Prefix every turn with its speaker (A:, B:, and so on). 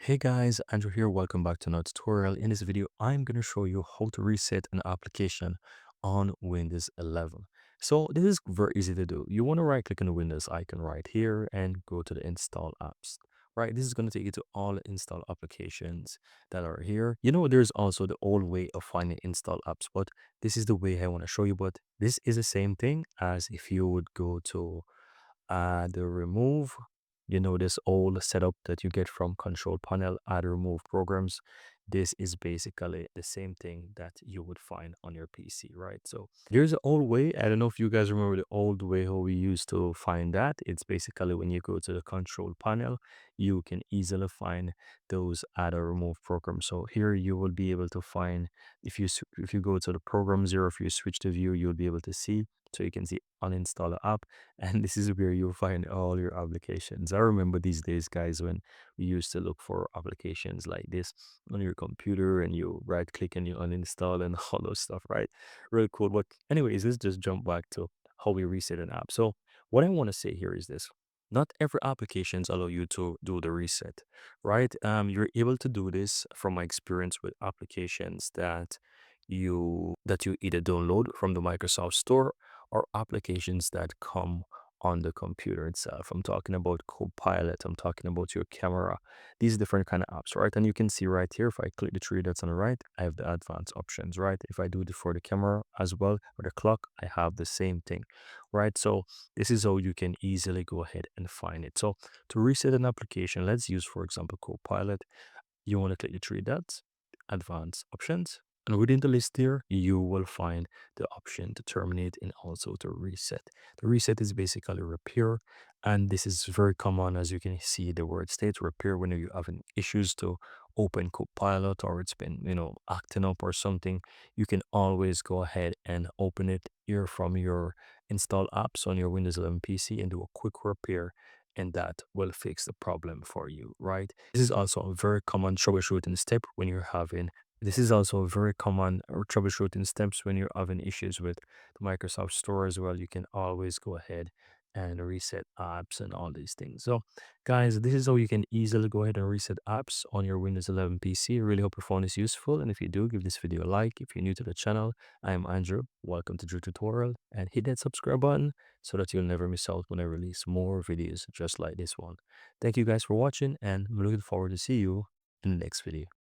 A: Hey guys, Andrew here. Welcome back to another tutorial. In this video, I'm going to show you how to reset an application on Windows 11. So this is very easy to do. You want to right click on the Windows icon right here and go to the install apps. Right, this is going to take you to all the install applications that are here. There's also the old way of finding install apps, but this is the way I want to show you. But this is the same thing as if you would go to the remove, this old setup that you get from control panel, add remove programs. This is basically the same thing that you would find on your PC, right? So there's an old way. I don't know if you guys remember the old way how we used to find that. It's basically when you go to the control panel, you can easily find those add or remove programs. So here you will be able to find, if you go to the programs here, if you switch to view, you'll be able to see. So you can see uninstall the app, and this is where you'll find all your applications. I remember these days, guys, when we used to look for applications like this on your computer and you right click and you uninstall and all those stuff, right? Really cool. But anyways, let's just jump back to how we reset an app. So what I want to say here is this. Not every applications allow you to do the reset, right? You're able to do this from my experience with applications that you either download from the Microsoft Store or applications that come on the computer itself. I'm talking about Copilot. I'm talking about your camera. These different kind of apps, right? And you can see right here, if I click the three dots on the right, I have the advanced options, right? If I do it for the camera as well or the clock, I have the same thing, right? So this is how you can easily go ahead and find it. So to reset an application, let's use, for example, Copilot. You want to click the three dots, advanced options. And within the list here, you will find the option to terminate and also to reset. The reset is basically repair. And this is very common, as you can see the word states repair when you're having issues to open Copilot or it's been, acting up or something. You can always go ahead and open it here from your install apps on your Windows 11 PC and do a quick repair, and that will fix the problem for you, right? This is also a very common troubleshooting step when you're having this is also a very common troubleshooting steps when you're having issues with the Microsoft Store as well. You can always go ahead and reset apps and all these things. So, guys, this is how you can easily go ahead and reset apps on your Windows 11 PC. I really hope your phone is useful. And if you do, give this video a like. If you're new to the channel, I am Andrew. Welcome to Drew Tutorial. And hit that subscribe button so that you'll never miss out when I release more videos just like this one. Thank you guys for watching, and I'm looking forward to see you in the next video.